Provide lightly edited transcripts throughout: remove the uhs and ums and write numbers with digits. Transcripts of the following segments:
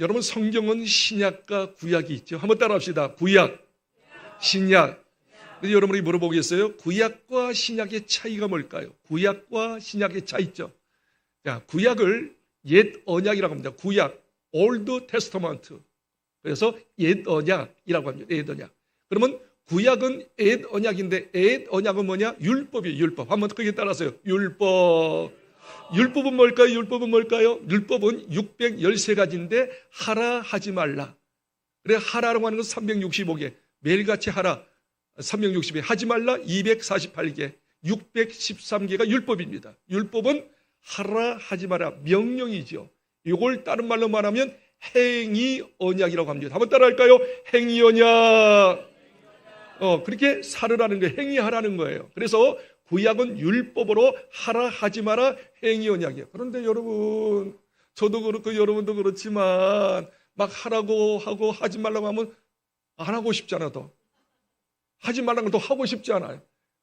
여러분 성경은 신약과 구약이 있죠. 한번 따라합시다. 구약, 신약. 여러분이 물어보겠어요? 구약과 신약의 차이가 뭘까요? 구약과 신약의 차이죠. 자, 구약을 옛 언약이라고 합니다. 구약, Old Testament. 그래서 옛 언약이라고 합니다. 옛 언약. 그러면 구약은 옛 언약인데 옛 언약은 뭐냐? 율법이에요. 율법. 한번 크게 따라하세요. 율법. 율법은 뭘까요? 율법은 뭘까요? 율법은 613가지인데 하라 하지 말라. 그래 하라라고 하는 것은 365개. 매일같이 하라. 360개. 하지 말라 248개. 613개가 율법입니다. 율법은 하라 하지 마라 명령이죠. 이걸 다른 말로 말하면 행위 언약이라고 합니다. 한번 따라할까요? 행위 언약. 그렇게 살으라는 거예요. 행위하라는 거예요. 그래서 구약은 율법으로 하라 하지 마라 행위 언약이에요. 그런데 여러분, 저도 그렇고 여러분도 그렇지만 막 하라고 하고 하지 말라고 하면 안 하고 싶잖아요. 또 하지 말라는 걸 또 하고 싶지 않아요.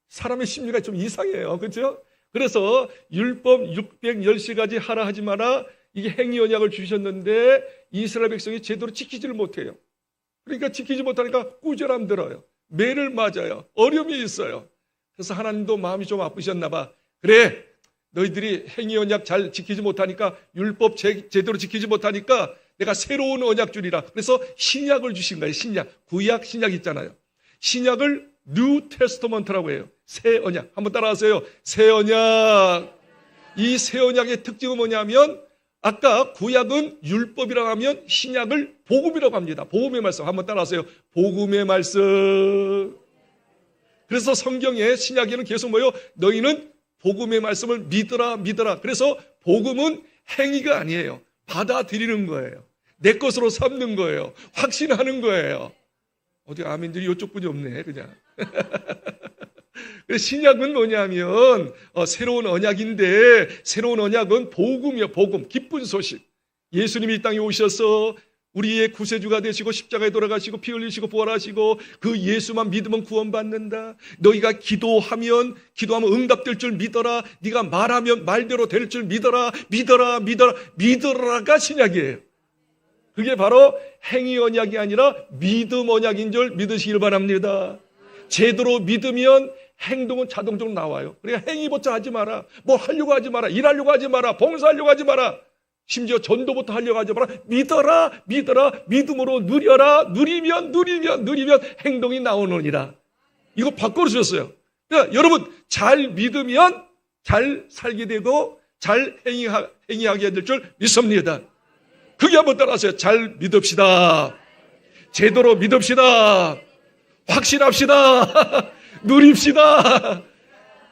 사람의 심리가 좀 이상해요. 그렇죠? 그래서 율법 613가지 하라 하지 마라 이게 행위 언약을 주셨는데 이스라엘 백성이 제대로 지키지를 못해요. 그러니까 지키지 못하니까 꾸지람 들어요. 매를 맞아요. 어려움이 있어요. 그래서 하나님도 마음이 좀 아프셨나 봐. 그래, 너희들이 행위 언약 잘 지키지 못하니까 율법 제대로 지키지 못하니까 내가 새로운 언약 주리라. 그래서 신약을 주신 거예요. 신약. 구약, 신약 있잖아요. 신약을 New Testament라고 해요. 새 언약. 한번 따라하세요. 새 언약. 이 새 언약의 특징은 뭐냐면 아까 구약은 율법이라고 하면 신약을 복음이라고 합니다. 복음의 말씀. 한번 따라하세요. 복음의 말씀. 그래서 성경에 신약에는 계속 뭐예요? 너희는 복음의 말씀을 믿으라 믿으라. 그래서 복음은 행위가 아니에요. 받아들이는 거예요. 내 것으로 삼는 거예요. 확신하는 거예요. 어디 아멘들이 이쪽 분이 없네 그냥. 신약은 뭐냐면 새로운 언약인데 새로운 언약은 복음이요. 복음, 기쁜 소식. 예수님이 이 땅에 오셔서 우리의 구세주가 되시고 십자가에 돌아가시고 피 흘리시고 부활하시고 그 예수만 믿으면 구원받는다. 너희가 기도하면 응답될 줄 믿어라. 네가 말하면 말대로 될 줄 믿어라. 믿어라가 신약이에요. 그게 바로 행위 언약이 아니라 믿음 언약인 줄 믿으시길 바랍니다. 제대로 믿으면 행동은 자동적으로 나와요. 그러니까 행위부터 하지 마라. 뭐 하려고 하지 마라. 일하려고 하지 마라. 봉사하려고 하지 마라. 심지어 전도부터 하려고 하지 마라. 믿어라. 믿음으로 누리면 행동이 나오느니라. 이거 바꿔 주셨어요. 그러니까 여러분 잘 믿으면 잘 살게 되고 잘 행위하게 될 줄 믿습니다. 그게 한번 따라하세요. 잘 믿읍시다. 제대로 믿읍시다. 확신합시다. 누립시다.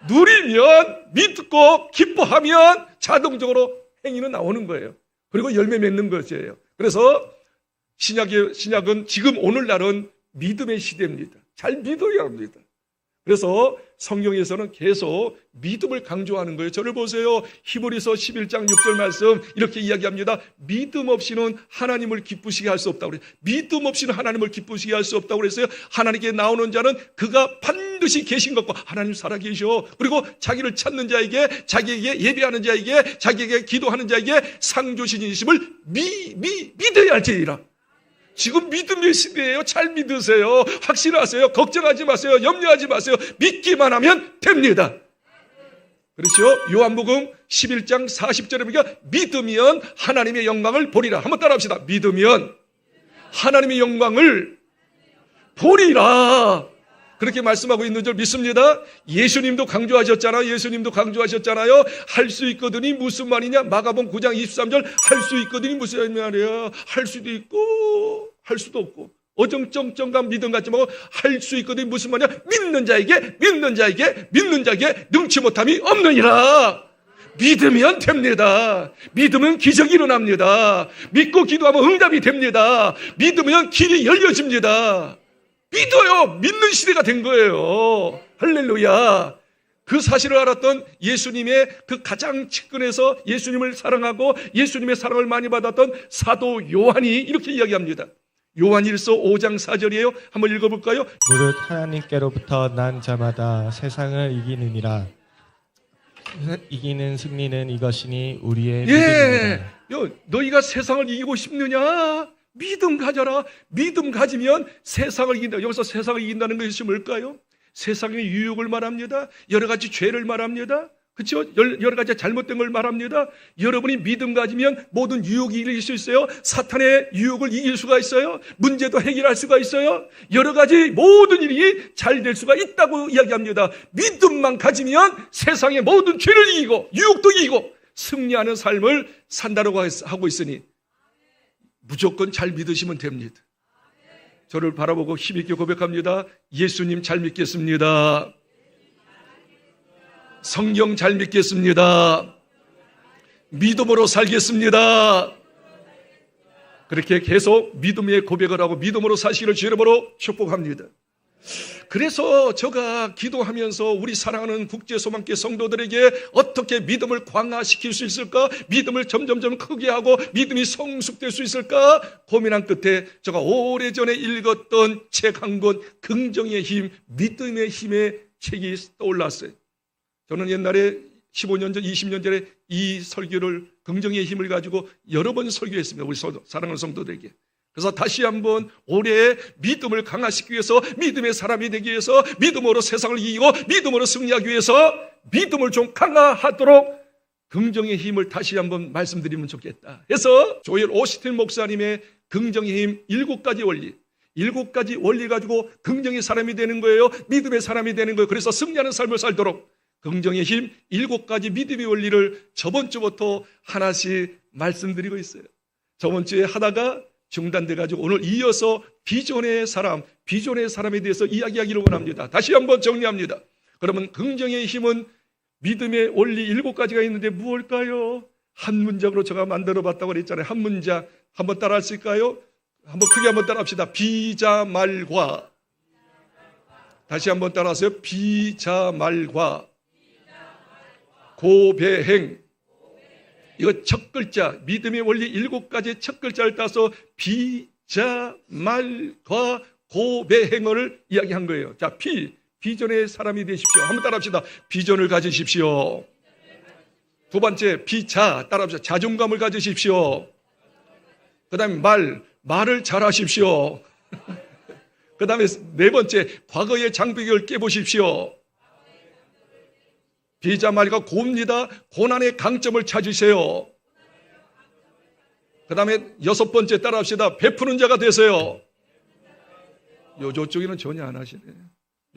누리면 믿고 기뻐하면 자동적으로 행위는 나오는 거예요. 그리고 열매 맺는 것이에요. 그래서 신약은 지금 오늘날은 믿음의 시대입니다. 잘 믿어야 합니다. 그래서 성경에서는 계속 믿음을 강조하는 거예요. 저를 보세요. 히브리서 11장 6절 말씀 이렇게 이야기합니다. 믿음 없이는 하나님을 기쁘시게 할 수 없다고 그래요. 믿음 없이는 하나님을 기쁘시게 할 수 없다고 그랬어요. 하나님께 나오는 자는 그가 반드시 계신 것과 하나님 살아계셔. 그리고 자기를 찾는 자에게 자기에게 예배하는 자에게 자기에게 기도하는 자에게 상 주시심을 믿어야 할지니라. 지금 믿음의 시대예요. 잘 믿으세요. 확신하세요. 걱정하지 마세요. 염려하지 마세요. 믿기만 하면 됩니다. 그렇죠? 요한복음 11장 40절에 보니까 믿으면 하나님의 영광을 보리라. 한번 따라합시다. 믿으면 하나님의 영광을 보리라. 그렇게 말씀하고 있는 줄 믿습니다. 예수님도 강조하셨잖아요. 할 수 있거든이 무슨 말이냐? 마가복음 9장 23절 할 수 있거든이 무슨 말이야? 할 수도 있고 할 수도 없고 어정쩡쩡한 믿음 같지 말고 할 수 있거든이 무슨 말이냐? 믿는 자에게 능치 못함이 없느니라. 믿으면 됩니다. 믿으면 기적이 일어납니다. 믿고 기도하면 응답이 됩니다. 믿으면 길이 열려집니다. 믿어요. 믿는 시대가 된 거예요. 할렐루야. 그 사실을 알았던 예수님의 그 가장 측근에서 예수님을 사랑하고 예수님의 사랑을 많이 받았던 사도 요한이 이렇게 이야기합니다. 요한일서 5장 4절이에요. 한번 읽어볼까요? 무릇 하나님께로부터 난 자마다 세상을 이기느니라. 이기는 승리는 이것이니 우리의 예, 믿음이다. 너희가 세상을 이기고 싶느냐? 믿음 가져라. 믿음 가지면 세상을 이긴다. 여기서 세상을 이긴다는 것이 뭘까요? 세상의 유혹을 말합니다. 여러 가지 죄를 말합니다. 그렇죠? 여러 가지 잘못된 걸 말합니다. 여러분이 믿음 가지면 모든 유혹이 이길 수 있어요. 사탄의 유혹을 이길 수가 있어요. 문제도 해결할 수가 있어요. 여러 가지 모든 일이 잘 될 수가 있다고 이야기합니다. 믿음만 가지면 세상의 모든 죄를 이기고 유혹도 이기고 승리하는 삶을 산다고 하고 있으니 무조건 잘 믿으시면 됩니다. 저를 바라보고 힘있게 고백합니다. 예수님 잘 믿겠습니다. 성경 잘 믿겠습니다. 믿음으로 살겠습니다. 그렇게 계속 믿음의 고백을 하고 믿음으로 사시기를 주 이름으로 축복합니다. 그래서 제가 기도하면서 우리 사랑하는 국제소망교 성도들에게 어떻게 믿음을 강화시킬 수 있을까? 믿음을 점점점 크게 하고 믿음이 성숙될 수 있을까? 고민한 끝에 제가 오래전에 읽었던 책 한 권, 긍정의 힘, 믿음의 힘의 책이 떠올랐어요. 저는 옛날에 15년 전, 20년 전에 이 설교를 긍정의 힘을 가지고 여러 번 설교했습니다. 우리 사랑하는 성도들에게. 그래서 다시 한번 올해 믿음을 강화시키기 위해서 믿음의 사람이 되기 위해서 믿음으로 세상을 이기고 믿음으로 승리하기 위해서 믿음을 좀 강화하도록 긍정의 힘을 다시 한번 말씀드리면 좋겠다 해서 조엘 오스틴 목사님의 긍정의 힘 7가지 원리 7가지 원리 가지고 긍정의 사람이 되는 거예요. 믿음의 사람이 되는 거예요. 그래서 승리하는 삶을 살도록 긍정의 힘 7가지 믿음의 원리를 저번 주부터 하나씩 말씀드리고 있어요. 저번 주에 하다가 중단돼가지고 오늘 이어서 비전의 사람에 대해서 이야기하기를 원합니다. 다시 한번 정리합니다. 그러면 긍정의 힘은 믿음의 원리 7가지가 있는데 무엇일까요? 한 문장으로 제가 만들어 봤다고 그랬잖아요. 한 문장 한번 따라 할 수 있을까요? 한번 크게 한번 따라 합시다. 비자말과 다시 한번 따라하세요. 비자말과 고배행. 이거 첫 글자, 믿음의 원리 7가지 첫 글자를 따서 비자말과 고배행을 이야기한 거예요. 자, 비전의 사람이 되십시오. 한번 따라합시다. 비전을 가지십시오. 두 번째, 따라합시다. 자존감을 가지십시오. 그 다음에 말을 잘하십시오. 그 다음에 네 번째, 과거의 장벽을 깨보십시오. 비자말과 고입니다. 고난의 강점을 찾으세요. 그 다음에 6번째 따라합시다. 베푸는 자가 되세요. 요쪽에는 전혀 안 하시네.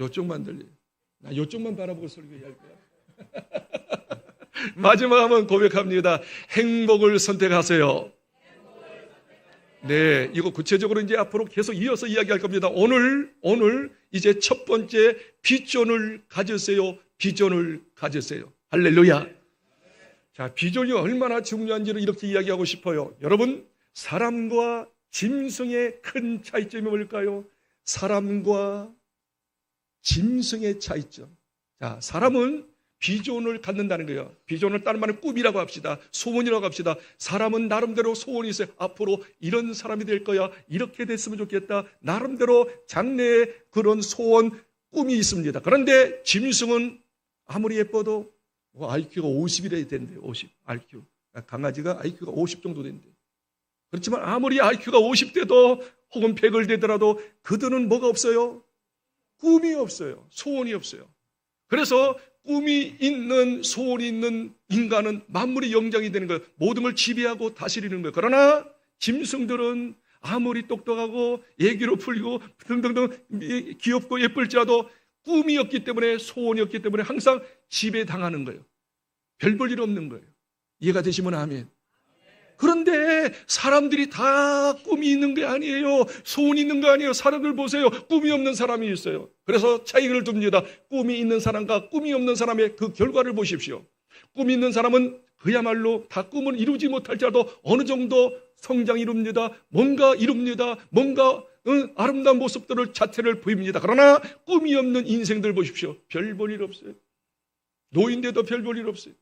요쪽만 들려요. 나 요쪽만 바라보고 설교할 거야. 마지막 한번 고백합니다. 행복을 선택하세요. 네, 이거 구체적으로 이제 앞으로 계속 이어서 이야기할 겁니다. 오늘 이제 첫 번째 비전을 가지세요. 비전을 가지세요. 할렐루야. 자, 비전이 얼마나 중요한지를 이렇게 이야기하고 싶어요. 여러분, 사람과 짐승의 큰 차이점이 뭘까요? 사람과 짐승의 차이점. 자, 사람은 비전을 갖는다는 거예요. 비전을 다른 말은 꿈이라고 합시다. 소원이라고 합시다. 사람은 나름대로 소원이 있어요. 앞으로 이런 사람이 될 거야. 이렇게 됐으면 좋겠다. 나름대로 장래의 그런 소원, 꿈이 있습니다. 그런데 짐승은 아무리 예뻐도 IQ가 50이라 된대요. 50 IQ. 강아지가 IQ가 50 정도 된대요. 그렇지만 아무리 IQ가 50대도 혹은 100을 되더라도 그들은 뭐가 없어요? 꿈이 없어요. 소원이 없어요. 그래서 꿈이 있는 소원이 있는 인간은 만물의 영장이 되는 거예요. 모든 걸 지배하고 다스리는 거예요. 그러나 짐승들은 아무리 똑똑하고 얘기로 풀리고 등등등 귀엽고 예쁠지라도 꿈이 없기 때문에 소원이 없기 때문에 항상 지배당하는 거예요. 별 볼 일 없는 거예요. 이해가 되시면 아멘. 그런데 사람들이 다 꿈이 있는 게 아니에요. 소원이 있는 거 아니에요. 사람들 보세요. 꿈이 없는 사람이 있어요. 그래서 차이를 둡니다. 꿈이 있는 사람과 꿈이 없는 사람의 그 결과를 보십시오. 꿈이 있는 사람은 그야말로 다 꿈을 이루지 못할지라도 어느 정도 성장 이룹니다. 뭔가 이룹니다. 뭔가 아름다운 모습들을 자태를 보입니다. 그러나 꿈이 없는 인생들 보십시오. 별 볼 일 없어요. 노인데도 별 볼 일 없어요.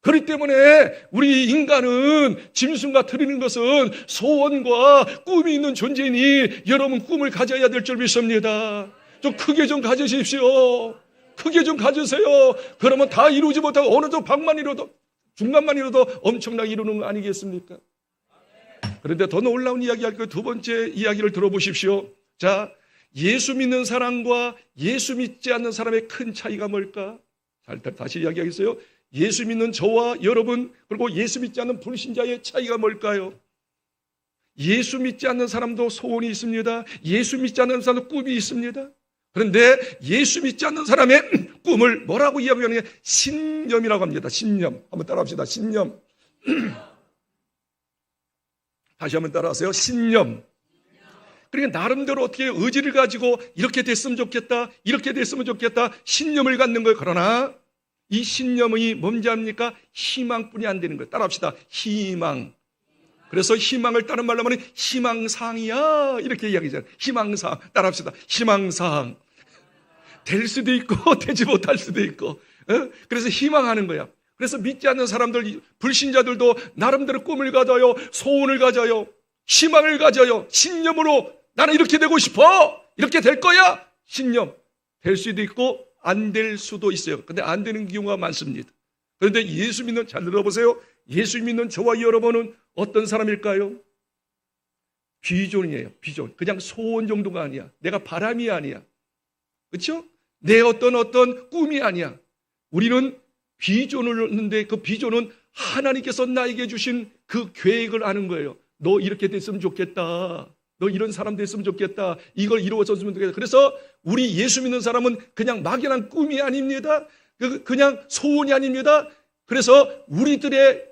그렇기 때문에 우리 인간은 짐승과 틀리는 것은 소원과 꿈이 있는 존재이니 여러분 꿈을 가져야 될 줄 믿습니다. 좀 크게 좀 가지십시오. 크게 좀 가지세요. 그러면 다 이루지 못하고 어느 정도 방만 이뤄도 중간만 이뤄도 엄청나게 이루는 거 아니겠습니까? 그런데 더 놀라운 이야기 할 거예요. 두 번째 이야기를 들어보십시오. 자, 예수 믿는 사람과 예수 믿지 않는 사람의 큰 차이가 뭘까? 자, 일단 다시 이야기하겠어요. 예수 믿는 저와 여러분, 그리고 예수 믿지 않는 불신자의 차이가 뭘까요? 예수 믿지 않는 사람도 소원이 있습니다. 예수 믿지 않는 사람도 꿈이 있습니다. 그런데 예수 믿지 않는 사람의 꿈을 뭐라고 이야기하느냐? 신념이라고 합니다. 신념. 한번 따라합시다. 신념. 다시 한번 따라하세요. 신념. 그러니까 나름대로 어떻게 의지를 가지고 이렇게 됐으면 좋겠다, 이렇게 됐으면 좋겠다, 신념을 갖는 거예요. 그러나 이 신념이 뭔지 압니까? 희망뿐이 안 되는 거예요. 따라합시다. 희망. 그래서 희망을 다른 말로 하면 희망사항이야, 이렇게 이야기하잖아요. 희망사항. 따라합시다. 희망사항. 될 수도 있고 되지 못할 수도 있고, 그래서 희망하는 거야. 그래서 믿지 않는 사람들, 불신자들도 나름대로 꿈을 가져요, 소원을 가져요, 희망을 가져요. 신념으로 나는 이렇게 되고 싶어, 이렇게 될 거야. 신념. 될 수도 있고 안 될 수도 있어요. 근데 안 되는 경우가 많습니다. 그런데 예수 믿는, 잘 들어보세요. 예수 믿는 저와 여러분은 어떤 사람일까요? 비전이에요. 비전. 그냥 소원 정도가 아니야. 내가 바람이 아니야. 그렇죠? 내 어떤 꿈이 아니야. 우리는 비전을 얻는데 그 비전은 하나님께서 나에게 주신 그 계획을 아는 거예요. 너 이렇게 됐으면 좋겠다. 너 이런 사람 됐으면 좋겠다. 이걸 이루어졌으면 좋겠다. 그래서 우리 예수 믿는 사람은 그냥 막연한 꿈이 아닙니다. 그냥 소원이 아닙니다. 그래서 우리들의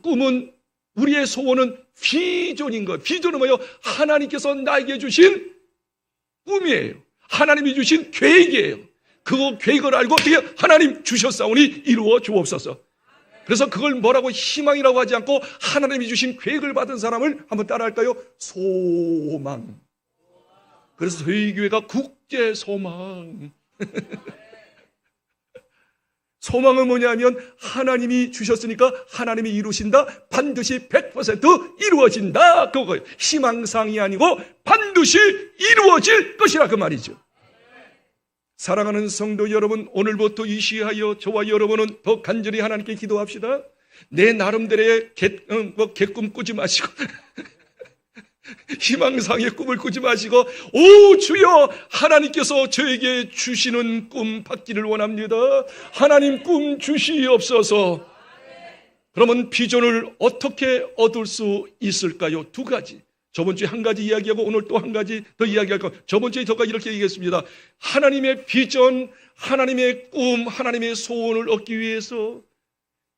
꿈은, 우리의 소원은 비전인 거예요. 비전은 뭐예요? 하나님께서 나에게 주신 꿈이에요. 하나님이 주신 계획이에요. 그 계획을 알고 어떻게 하나님 주셨사오니 이루어 주옵소서. 그래서 그걸 뭐라고 희망이라고 하지 않고 하나님이 주신 계획을 받은 사람을 한번 따라할까요? 소망. 그래서 저희 교회가 국제소망. 소망은 뭐냐면 하나님이 주셨으니까 하나님이 이루신다. 반드시 100% 이루어진다. 그거예요. 희망상이 아니고 반드시 이루어질 것이라 그 말이죠. 사랑하는 성도 여러분, 오늘부터 이시하여 저와 여러분은 더 간절히 하나님께 기도합시다. 내 나름대로의 개꿈 꾸지 마시고 희망상의 꿈을 꾸지 마시고, 오 주여, 하나님께서 저에게 주시는 꿈 받기를 원합니다. 하나님 꿈 주시옵소서. 그러면 비전을 어떻게 얻을 수 있을까요? 두 가지. 저번 주에 한 가지 이야기하고 오늘 또 한 가지 더 이야기할 거. 저번 주에 제가 이렇게 얘기했습니다. 하나님의 비전, 하나님의 꿈, 하나님의 소원을 얻기 위해서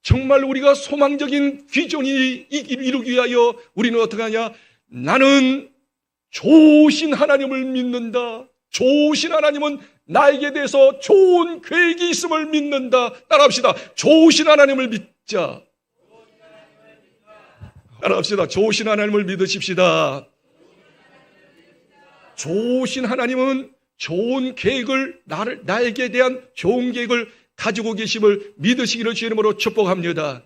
정말 우리가 소망적인 비전이 이루기 위하여 우리는 어떻게 하냐? 나는 좋으신 하나님을 믿는다. 좋으신 하나님은 나에게 대해서 좋은 계획이 있음을 믿는다. 따라합시다. 좋으신 하나님을 믿자. 따라합시다. 좋으신 하나님을 믿으십시다. 좋으신 하나님은 좋은 계획을, 나에게 대한 좋은 계획을 가지고 계심을 믿으시기를 주의 이름으로 축복합니다.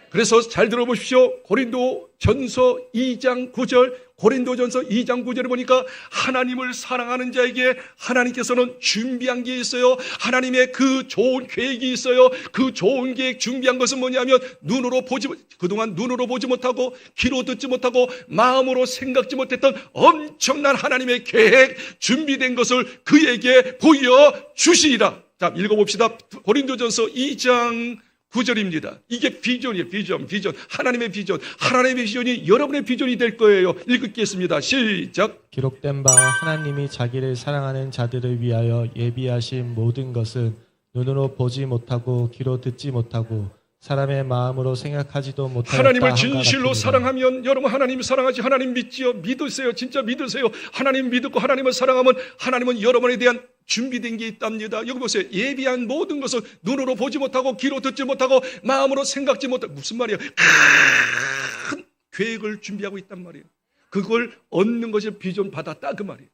그래서 잘 들어보십시오. 고린도전서 2장 9절, 고린도전서 2장 9절에 보니까 하나님을 사랑하는 자에게 하나님께서는 준비한 게 있어요. 하나님의 그 좋은 계획이 있어요. 그 좋은 계획 준비한 것은 뭐냐면 그동안 눈으로 보지 못하고 귀로 듣지 못하고 마음으로 생각지 못했던 엄청난 하나님의 계획, 준비된 것을 그에게 보여주시리라. 자, 읽어봅시다. 고린도전서 2장 9절입니다. 이게 비전이에요. 비전. 하나님의 비전. 하나님의 비전이 여러분의 비전이 될 거예요. 읽겠습니다. 시작. 기록된 바 하나님이 자기를 사랑하는 자들을 위하여 예비하신 모든 것은 눈으로 보지 못하고 귀로 듣지 못하고 사람의 마음으로 생각하지도 못하였다. 하나님을 진실로 사랑하면 여러분 하나님 사랑하지. 하나님 믿지요. 믿으세요. 진짜 믿으세요. 하나님 믿고 하나님을 사랑하면 하나님은 여러분에 대한 준비된 게 있답니다. 여기 보세요. 예비한 모든 것을 눈으로 보지 못하고 귀로 듣지 못하고 마음으로 생각지 못하고, 무슨 말이에요? 큰 계획을 준비하고 있단 말이에요. 그걸 얻는 것이 비전 받았다 그 말이에요.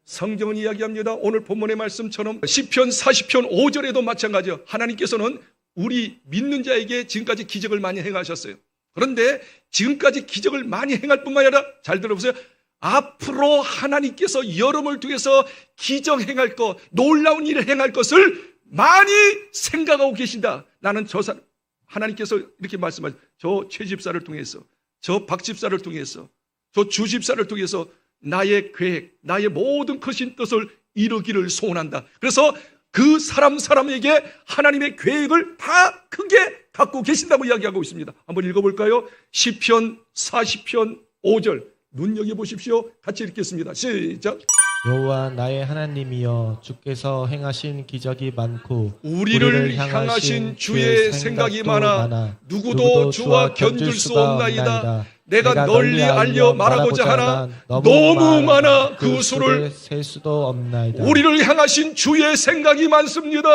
성경은 이야기합니다. 오늘 본문의 말씀처럼 시편 40편 5절에도 마찬가지예요. 하나님께서는 우리 믿는 자에게 지금까지 기적을 많이 행하셨어요. 그런데 지금까지 기적을 많이 행할 뿐만 아니라, 잘 들어보세요, 앞으로 하나님께서 여러분을 통해서 기적 행할 것, 놀라운 일을 행할 것을 많이 생각하고 계신다. 나는 저 사람, 하나님께서 이렇게 말씀하죠. 저 최 집사를 통해서, 저 박 집사를 통해서, 저 주 집사를 통해서 나의 계획, 나의 모든 크신 뜻을 이루기를 소원한다. 그래서 그 사람에게 하나님의 계획을 다 크게 갖고 계신다고 이야기하고 있습니다. 한번 읽어볼까요? 시편 40편 5절 눈여겨보십시오. 같이 읽겠습니다. 시작. 여호와 나의 하나님이여 주께서 행하신 기적이 많고 우리를 향하신 주의 생각이 많아 누구도 주와 견줄 수 없나이다. 내가 널리 알려 말하고자 하나 너무 많아 그 수를 셀 수도 없나이다. 우리를 향하신 주의 생각이 많습니다.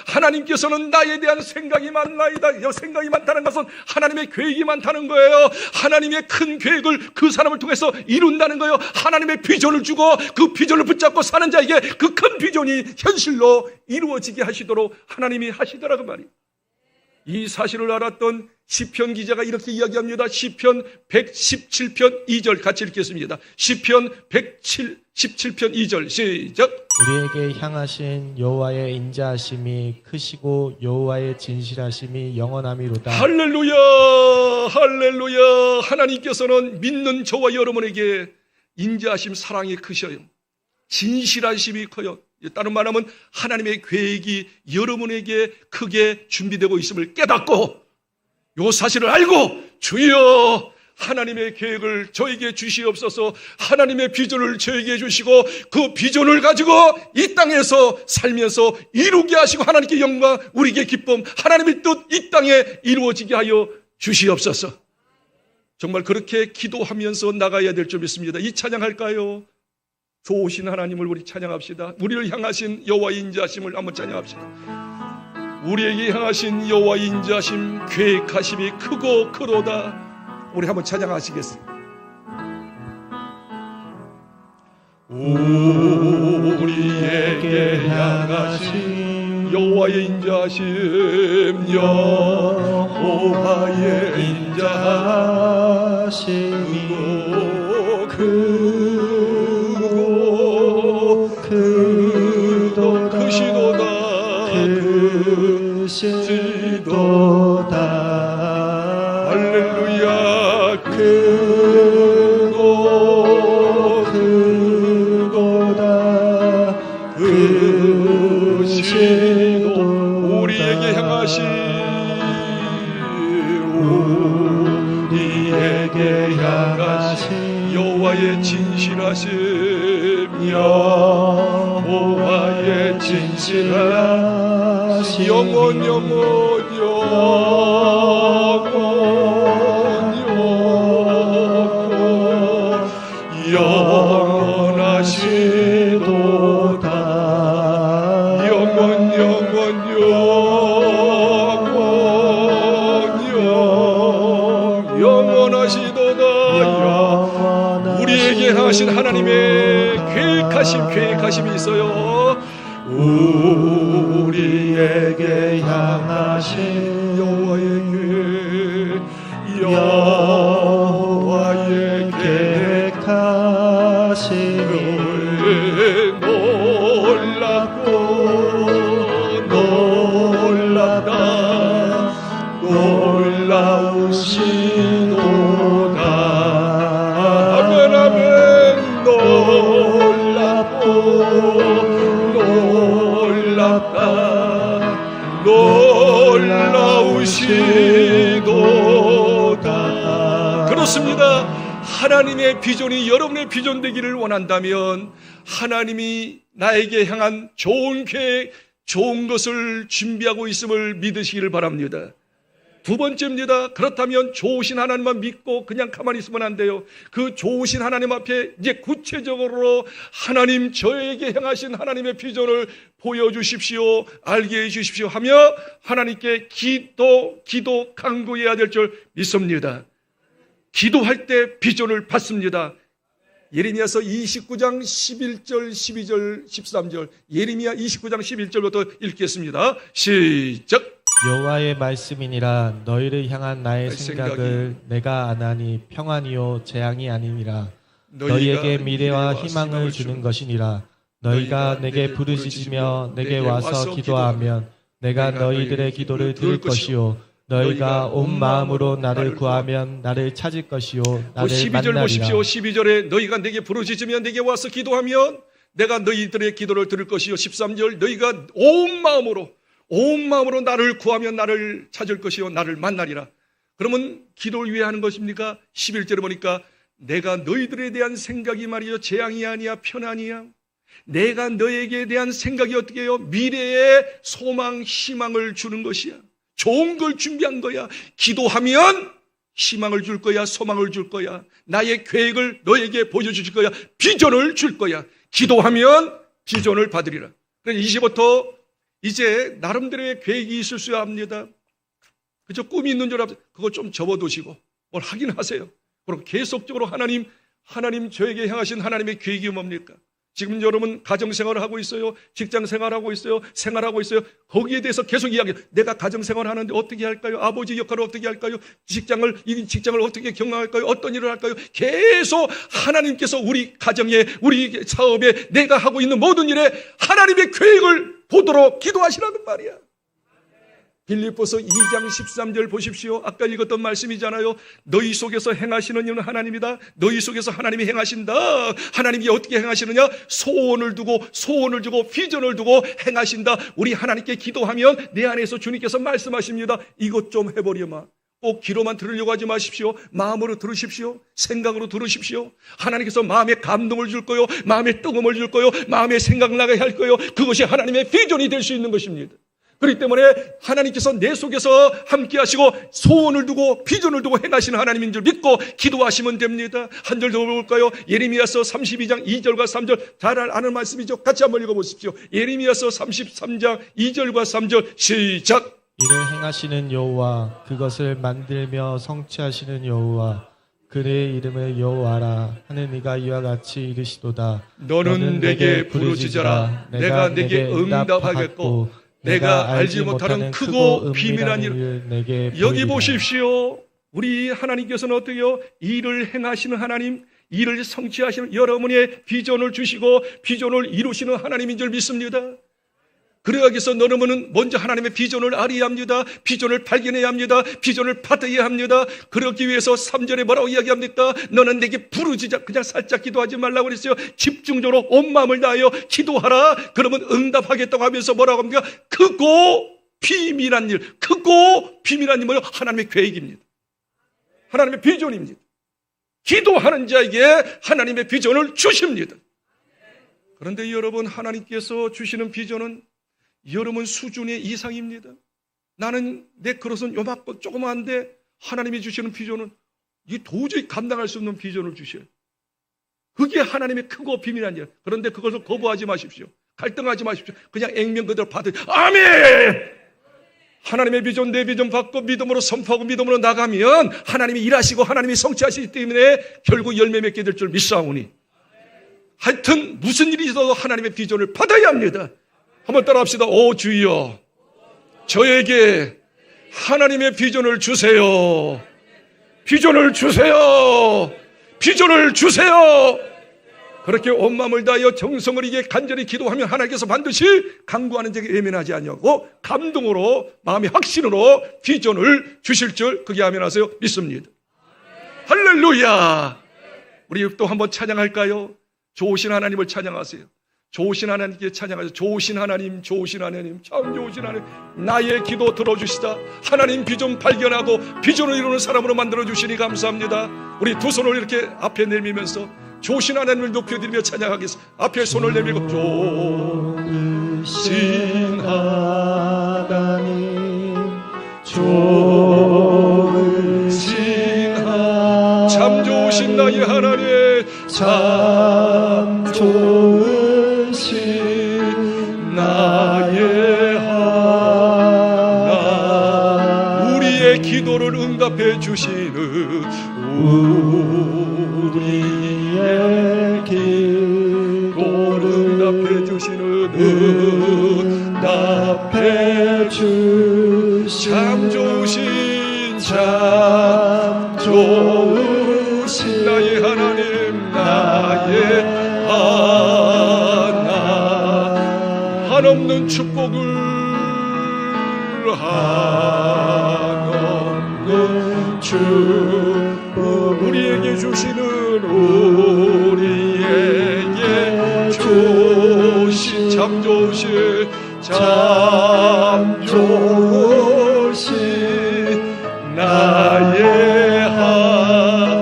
하나님께서는 나에 대한 생각이 많나이다. 생각이 많다는 것은 하나님의 계획이 많다는 거예요. 하나님의 큰 계획을 그 사람을 통해서 이룬다는 거예요. 하나님의 비전을 주고 그 비전을 붙잡고 사는 자에게 그 큰 비전이 현실로 이루어지게 하시도록 하나님이 하시더라고 말이에요. 이 사실을 알았던 시편 기자가 이렇게 이야기합니다. 시편 117편 2절 같이 읽겠습니다. 시편 117편 2절 시작. 우리에게 향하신 여호와의 인자하심이 크시고 여호와의 진실하심이 영원함이로다. 할렐루야, 할렐루야. 하나님께서는 믿는 저와 여러분에게 인자하심, 사랑이 크셔요. 진실하심이 커요. 다른 말하면 하나님의 계획이 여러분에게 크게 준비되고 있음을 깨닫고 이 사실을 알고 주여 하나님의 계획을 저에게 주시옵소서. 하나님의 비전을 저에게 주시고 그 비전을 가지고 이 땅에서 살면서 이루게 하시고 하나님께 영광, 우리에게 기쁨, 하나님의 뜻 이 땅에 이루어지게 하여 주시옵소서. 정말 그렇게 기도하면서 나가야 될 줄 믿습니다. 이 찬양할까요? 좋으신 하나님을 우리 찬양합시다. 우리를 향하신 여호와의 인자하심을 한번 찬양합시다. 우리에게 향하신 여호와의 인자하심, 계획하심이 크고 크도다. 우리 한번 찬양하시겠습니다. 우리에게 향하신 여호와의 인자하심, 여호와의 인자하심이 크시도다. 할렐루야. 크도다. 크시도 우리에게 향하신 여호와의 진실하심, 여호와의 진실하심, 영원 영원하시도다. 영원하시도다. 우리에게 하신 하나님의 계획하심이 있어요. 우리에게 향하신 여호와의 계획하심이 놀랍다. 놀라우시도다. 아멘 아멘. 놀랍다. 놀라우시도다. 그렇습니다. 하나님의 비전이 여러분의 비전 되기를 원한다면 하나님이 나에게 향한 좋은 계획, 좋은 것을 준비하고 있음을 믿으시기를 바랍니다. 두 번째입니다. 그렇다면 좋으신 하나님만 믿고 그냥 가만히 있으면 안 돼요. 그 좋으신 하나님 앞에 이제 구체적으로 하나님 저에게 향하신 하나님의 비전을 보여주십시오, 알게 해주십시오 하며 하나님께 기도 간구해야 될 줄 믿습니다. 기도할 때 비전을 받습니다. 예레미야서 29장 11절 12절 13절 예레미야 29장 11절부터 읽겠습니다. 시작. 여호와의 말씀이니라. 너희를 향한 나의 생각을 내가 아나니 평안이요 재앙이 아니니라. 너희에게 미래와 희망을 주는 것이니라. 너희가 내게 부르짖으며 내게 와서 기도하면 내가 너희들의 기도를 들을 것이요 너희가 온 마음으로 나를 구하면 나를 찾을 것이요 나를 12절 만나리라. 보십시오. 12절에 너희가 내게 부르짖으면 내게 와서 기도하면 내가 너희들의 기도를 들을 것이요 13절 너희가 온 마음으로 나를 구하면 나를 찾을 것이요 나를 만나리라. 그러면 기도를 위해 하는 것입니까? 11절에 보니까 내가 너희들에 대한 생각이 말이요 재앙이 아니야 편안이야. 내가 너에게 대한 생각이 어떻게 해요? 미래의 소망 희망을 주는 것이야. 좋은 걸 준비한 거야. 기도하면 희망을 줄 거야. 소망을 줄 거야. 나의 계획을 너에게 보여주실 거야. 비전을 줄 거야. 기도하면 비전을 받으리라. 그래서 이제부터 이제 나름대로의 계획이 있을 수 합니다. 그저 꿈이 있는 줄 알아서 그거 좀 접어두시고 뭘 하긴 하세요. 그리고 계속적으로 하나님 저에게 향하신 하나님의 계획이 뭡니까? 지금 여러분 가정생활을 하고 있어요. 직장생활을 하고 있어요. 생활하고 있어요. 거기에 대해서 계속 이야기해요. 내가 가정생활을 하는데 어떻게 할까요? 아버지 역할을 어떻게 할까요? 이 직장을 어떻게 경영할까요? 어떤 일을 할까요? 계속 하나님께서 우리 가정에 우리 사업에 내가 하고 있는 모든 일에 하나님의 계획을 보도록 기도하시라는 말이야. 빌립보서 2장 13절 보십시오. 아까 읽었던 말씀이잖아요. 너희 속에서 행하시는 이는 하나님이다. 너희 속에서 하나님이 행하신다. 하나님이 어떻게 행하시느냐? 소원을 주고 비전을 두고 행하신다. 우리 하나님께 기도하면 내 안에서 주님께서 말씀하십니다. 이것 좀 해보려마. 꼭 귀로만 들으려고 하지 마십시오. 마음으로 들으십시오. 생각으로 들으십시오. 하나님께서 마음에 감동을 줄 거요. 마음에 뜨거움을 줄 거요. 마음에 생각나게 할 거요. 그것이 하나님의 비전이 될 수 있는 것입니다. 그렇기 때문에 하나님께서 내 속에서 함께 하시고 소원을 두고 비전을 두고 행하시는 하나님인 줄 믿고 기도하시면 됩니다. 한 절 더 볼까요? 예레미야서 32장 2절과 3절 잘 아는 말씀이죠. 같이 한번 읽어보십시오. 예레미야서 33장 2절과 3절 시작. 이를 행하시는 여호와 그것을 만들며 성취하시는 여호와 그의 이름을 여호와라 하는 이가 이와 같이 이르시도다. 너는 내게 부르짖어라. 내가 내게 응답하겠고 내가 알지 못하는 크고 비밀한 일을 내게 여기 보이리라. 보십시오. 우리 하나님께서는 어떻게요? 일을 행하시는 하나님, 일을 성취하시는 여러분의 비전을 주시고 비전을 이루시는 하나님인 줄 믿습니다. 그러기 위해서 여러분은 먼저 하나님의 비전을 알아야 합니다. 비전을 발견해야 합니다. 비전을 받아야 합니다. 그러기 위해서 3절에 뭐라고 이야기합니까? 너는 내게 부르짖자. 그냥 살짝 기도하지 말라고 그랬어요. 집중적으로 온 마음을 다하여 기도하라. 그러면 응답하겠다고 하면서 뭐라고 합니까? 크고 비밀한 일. 크고 비밀한 일은 하나님의 계획입니다. 하나님의 비전입니다. 기도하는 자에게 하나님의 비전을 주십니다. 그런데 여러분 하나님께서 주시는 비전은 여러분 수준의 이상입니다. 나는 내 그릇은 요만큼 조그마한데 하나님이 주시는 비전은 이 도저히 감당할 수 없는 비전을 주셔요. 그게 하나님의 크고 비밀한 일. 그런데 그것을 거부하지 마십시오. 갈등하지 마십시오. 그냥 액면 그대로 받으. 아멘. 하나님의 비전 내 비전 받고 믿음으로 선포하고 믿음으로 나가면 하나님이 일하시고 하나님이 성취하시기 때문에 결국 열매 맺게 될 줄 믿사오니. 하여튼 무슨 일이 있어도 하나님의 비전을 받아야 합니다. 한번 따라합시다. 오 주여 저에게 하나님의 비전을 주세요. 비전을 주세요. 비전을 주세요. 그렇게 온 마음을 다하여 정성을 이게 간절히 기도하면 하나님께서 반드시 간구하는 자에게 예민하지 아니하고 감동으로 마음의 확신으로 비전을 주실 줄 그게 아멘하세요. 믿습니다. 할렐루야. 우리 또 한번 찬양할까요? 좋으신 하나님을 찬양하세요. 좋으신 하나님께 찬양하세요. 좋으신 하나님, 좋으신 하나님, 참 좋으신 하나님. 나의 기도 들어주시다. 하나님 비전 발견하고 비전을 이루는 사람으로 만들어주시니 감사합니다. 우리 두 손을 이렇게 앞에 내밀면서 좋으신 하나님을 높여드리며 찬양하겠습니다. 앞에 손을 내밀고 좋으신 하나님 좋으신 하나님 참 좋으신 나의 하나님 참 좋으신 나의 하나님 우리의 기도를 응답해 주시는 우리의 기도를 응답해 주시는 응답해 주신 참 좋으신 참 좋으신 나의 하나님 나의 하나님 한없는 축복을 한없는 주 우리에게 주시는 우리에게 주신 참 좋으신 나의 하나님.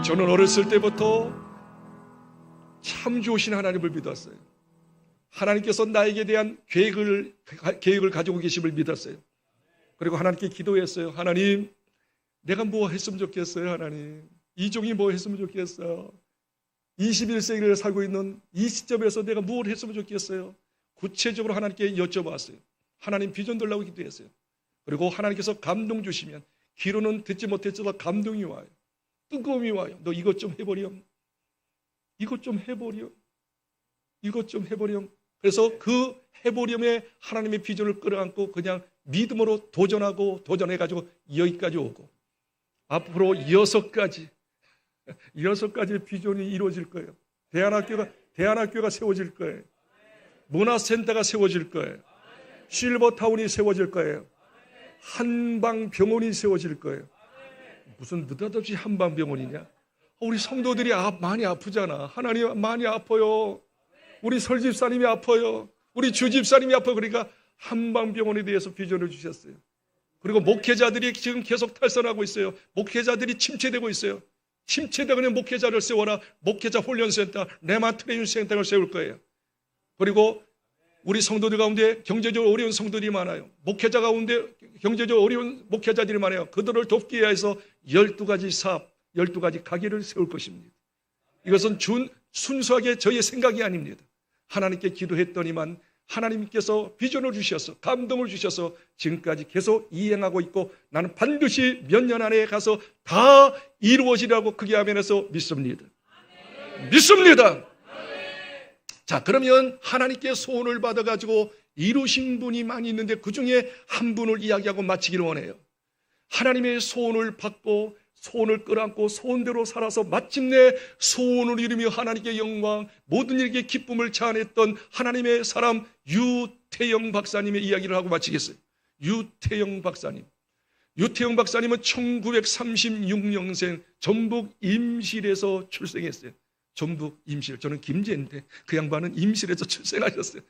저는 어렸을 때부터 참 좋으신 하나님을 믿었어요. 하나님께서 나에게 대한 계획을 가지고 계심을 믿었어요. 그리고 하나님께 기도했어요. 하나님, 내가 뭐 했으면 좋겠어요. 하나님, 이 종이 뭐 했으면 좋겠어요. 21세기를 살고 있는 이 시점에서 내가 무엇을 했으면 좋겠어요. 구체적으로 하나님께 여쭤봤어요. 하나님 비전 달라고 기도했어요. 그리고 하나님께서 감동 주시면 귀로는 듣지 못했지만 감동이 와요. 뜨거움이 와요. 너 이것 좀 해버렴. 이것 좀 해버렴. 이것 좀 해버렴. 그래서 그 해보렴에 하나님의 비전을 끌어안고 그냥 믿음으로 도전하고 도전해가지고 여기까지 오고 앞으로 6가지의 비전이 이루어질 거예요. 대안학교가 세워질 거예요. 문화센터가 세워질 거예요. 실버타운이 세워질 거예요. 한방병원이 세워질 거예요. 무슨 느닷없이 한방병원이냐? 우리 성도들이 많이 아프잖아. 하나님 많이 아파요. 우리 설집사님이 아파요. 우리 주집사님이 아파요. 그러니까 한방병원에 대해서 비전을 주셨어요. 그리고 목회자들이 지금 계속 탈선하고 있어요. 목회자들이 침체되고 있어요. 침체되면 목회자를 세워라. 목회자 훈련센터, 레마 트레이닝 센터를 세울 거예요. 그리고 우리 성도들 가운데 경제적으로 어려운 성도들이 많아요. 목회자 가운데 경제적으로 어려운 목회자들이 많아요. 그들을 돕기 위해서 12가지 사업, 12가지 가게를 세울 것입니다. 이것은 순수하게 저의 생각이 아닙니다. 하나님께 기도했더니만 하나님께서 비전을 주셔서 감동을 주셔서 지금까지 계속 이행하고 있고 나는 반드시 몇 년 안에 가서 다 이루어지라고 크게 하면서 믿습니다. 믿습니다. 자, 그러면 하나님께 소원을 받아가지고 이루신 분이 많이 있는데 그 중에 한 분을 이야기하고 마치기를 원해요. 하나님의 소원을 받고 소원을 끌어안고 소원대로 살아서 마침내 소원을 이루며 하나님께 영광, 모든 일에게 기쁨을 자아냈던 하나님의 사람 유태영 박사님의 이야기를 하고 마치겠어요. 유태영 박사님은 1936년생 전북 임실에서 출생했어요. 전북 임실. 저는 김제인데 그 양반은 임실에서 출생하셨어요.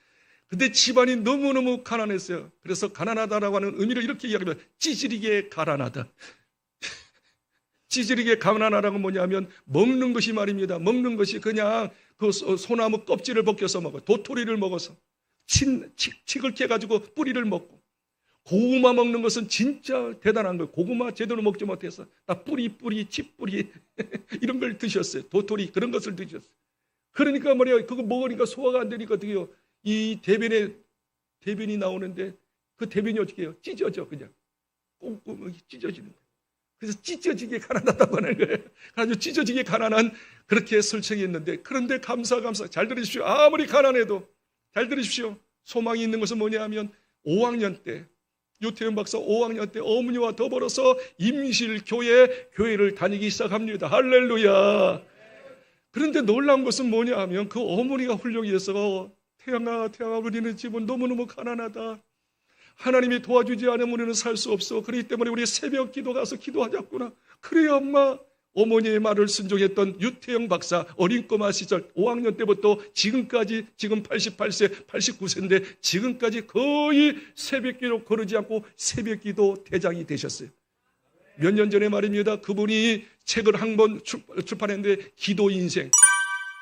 근데 집안이 너무너무 가난했어요. 그래서 가난하다라고 하는 의미를 이렇게 이야기합니다. 찌질이게 가난하다. 찌질이게 가난하다는 뭐냐면 먹는 것이 말입니다. 먹는 것이 그냥 그 소나무 껍질을 벗겨서 먹어. 도토리를 먹어서 치글게 해가지고 뿌리를 먹고. 고구마 먹는 것은 진짜 대단한 거예요. 고구마 제대로 먹지 못해서 다 뿌리, 칩뿌리 이런 걸 드셨어요. 도토리 그런 것을 드셨어요. 그러니까 말이야 그거 먹으니까 소화가 안 되니까 어떻게 해요? 이 대변이 나오는데 그 대변이 어떻게 해요? 찢어져 그냥. 꼼꼼하게 찢어지는 거예요. 그래서 찢어지게 가난하다고 하는 거예요. 아주 찢어지게 가난한 그렇게 설정했는데 그런데 감사 잘 들으십시오. 아무리 가난해도 잘 들으십시오. 소망이 있는 것은 뭐냐 하면 5학년 때 유태영 박사 5학년 때 어머니와 더불어서 임실교회를 다니기 시작합니다. 할렐루야. 그런데 놀라운 것은 뭐냐 하면 그 어머니가 훌륭해서 태양아 우리는 집은 너무너무 가난하다. 하나님이 도와주지 않으면 우리는 살 수 없어. 그렇기 때문에 우리 새벽 기도 가서 기도하자꾸나. 그래요 엄마. 어머니의 말을 순종했던 유태영 박사 어린 꼬마 시절 5학년 때부터 지금까지 지금 88세 89세인데 지금까지 거의 새벽기도 거르지 않고 새벽기도 대장이 되셨어요. 몇 년 전에 말입니다. 그분이 책을 한 번 출판했는데 기도 인생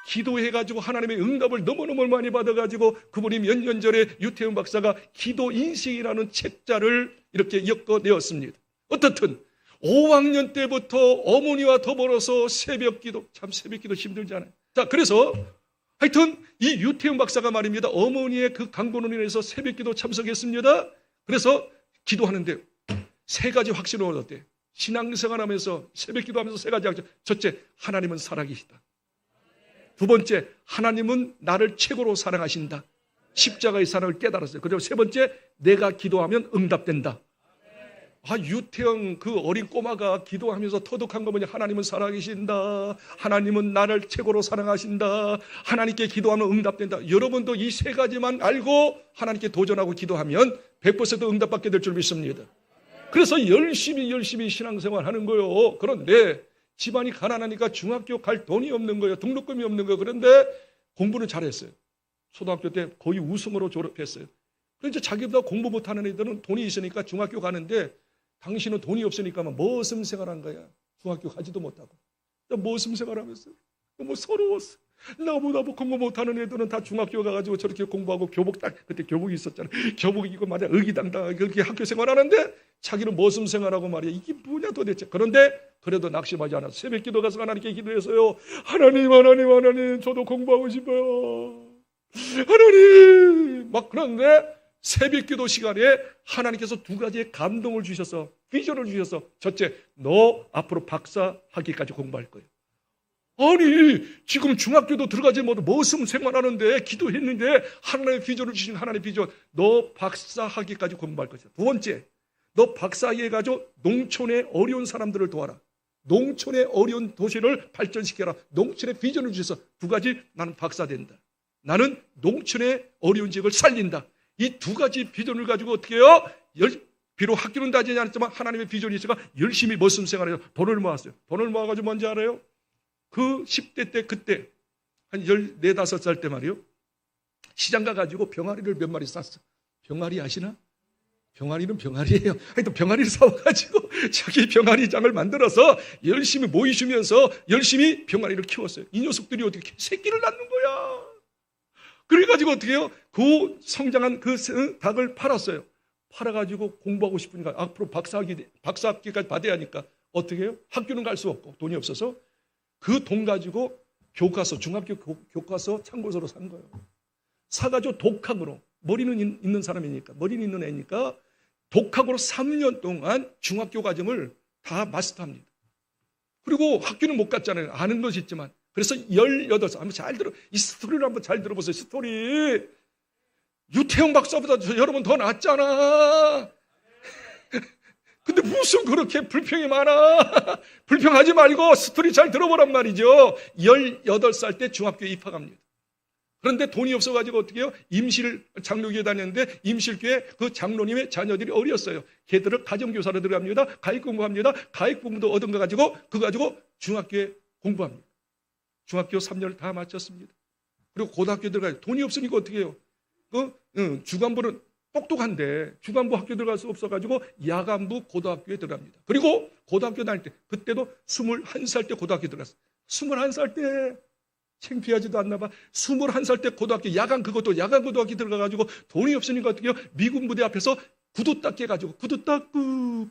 기도해가지고 하나님의 응답을 너무너무 많이 받아가지고 그분이 몇 년 전에 유태영 박사가 기도 인생이라는 책자를 이렇게 엮어내었습니다. 어떻든 5학년 때부터 어머니와 더불어서 새벽기도, 참 새벽기도 힘들잖아요. 자, 그래서 하여튼 이 유태영 박사가 말입니다. 어머니의 그 강권으로 인해서 새벽기도 참석했습니다. 그래서 기도하는데 3가지 확신을 얻었대요. 신앙생활하면서 새벽기도 하면서 3가지 확신. 첫째, 하나님은 살아계시다. 2번째, 하나님은 나를 최고로 사랑하신다. 십자가의 사랑을 깨달았어요. 그리고 3번째, 내가 기도하면 응답된다. 유태영 그 어린 꼬마가 기도하면서 터득한 거 뭐냐? 하나님은 살아계신다. 하나님은 나를 최고로 사랑하신다. 하나님께 기도하면 응답된다. 여러분도 이 세 가지만 알고 하나님께 도전하고 기도하면 100% 응답받게 될 줄 믿습니다. 그래서 열심히 신앙생활 하는 거예요. 그런데 집안이 가난하니까 중학교 갈 돈이 없는 거예요. 등록금이 없는 거예요. 그런데 공부는 잘했어요. 초등학교 때 거의 우승으로 졸업했어요. 그런데 자기보다 공부 못하는 애들은 돈이 있으니까 중학교 가는데 당신은 돈이 없으니까 머슴 생활한 거야. 중학교 가지도 못하고. 머슴 생활하면서 너무 서러웠어. 나보다 공부 못하는 애들은 다 중학교 가가지고 저렇게 공부하고 교복 딱 그때 교복이 있었잖아. 교복 입고 말이야 의기당당하게 그렇게 학교 생활하는데 자기는 머슴 생활하고 말이야. 이게 뭐냐 도대체. 그런데 그래도 낙심하지 않았어. 새벽기도 가서 하나님께 기도했어요. 하나님 저도 공부하고 싶어요. 하나님 막 그런데 새벽기도 시간에 하나님께서 두 가지의 감동을 주셔서 비전을 주셔서 첫째, 너 앞으로 박사 학위까지 공부할 거예요. 아니 지금 중학교도 들어가지 못해 머슴 생활하는데 기도했는데 하나님의 비전을 주신 하나님의 비전, 너 박사 학위까지 공부할 것이다. 두 번째, 너 박사 학위 해가지고 농촌의 어려운 사람들을 도와라. 농촌의 어려운 도시를 발전시켜라. 농촌의 비전을 주셔서 두 가지, 나는 박사 된다. 나는 농촌의 어려운 지역을 살린다. 이 두 가지 비전을 가지고 어떻게 해요? 비록 학교는 다니지 않았지만 하나님의 비전이 있으니까 열심히 머슴 생활해서 돈을 모았어요. 돈을 모아가지고 뭔지 알아요? 그 10대 때 그때 한 14, 15살 때 말이요. 시장 가가지고 병아리를 몇 마리 샀어. 병아리 아시나? 병아리는 병아리예요. 하여튼 병아리를 사와가지고 자기 병아리장을 만들어서 열심히 모이시면서 열심히 병아리를 키웠어요. 이 녀석들이 어떻게 새끼를 낳는 거야. 그래가지고 어떻게 해요? 그 성장한 그 닭을 팔았어요. 팔아가지고 공부하고 싶으니까 앞으로 박사학위까지 받아야 하니까 어떻게 해요? 학교는 갈 수 없고 돈이 없어서 그 돈 가지고 교과서, 중학교 교과서 참고서로 산 거예요. 사가지고 독학으로, 머리는 있는 사람이니까, 머리는 있는 애니까 독학으로 3년 동안 중학교 과정을 다 마스터합니다. 그리고 학교는 못 갔잖아요. 아는 것이 있지만. 그래서 18살, 한번 잘 이 스토리를 한번 잘 들어보세요. 스토리. 유태영 박사보다 여러분 더 낫잖아. 근데 무슨 그렇게 불평이 많아. 불평하지 말고 스토리 잘 들어보란 말이죠. 18살 때 중학교에 입학합니다. 그런데 돈이 없어가지고 어떻게 해요? 임실 장로교회 다녔는데 임실교회 그 장로님의 자녀들이 어렸어요. 걔들을 가정교사로 들어갑니다. 가익공부합니다. 가익공부도 얻은 거 가지고 그거 가지고 중학교에 공부합니다. 중학교 3년을 다 마쳤습니다. 그리고 고등학교 들어가요. 돈이 없으니까 어떻게 해요? 주간부는 똑똑한데 주간부 학교 들어갈 수 없어가지고 야간부 고등학교에 들어갑니다. 그리고 고등학교 다닐 때 그때도 21살 때 고등학교 들어갔어요. 21살 때 창피하지도 않나 봐. 21살 때 고등학교 그것도 야간 고등학교 들어가가지고 돈이 없으니까 어떻게 해요? 미군 부대 앞에서 구두 닦기 해가지고 구두 닦고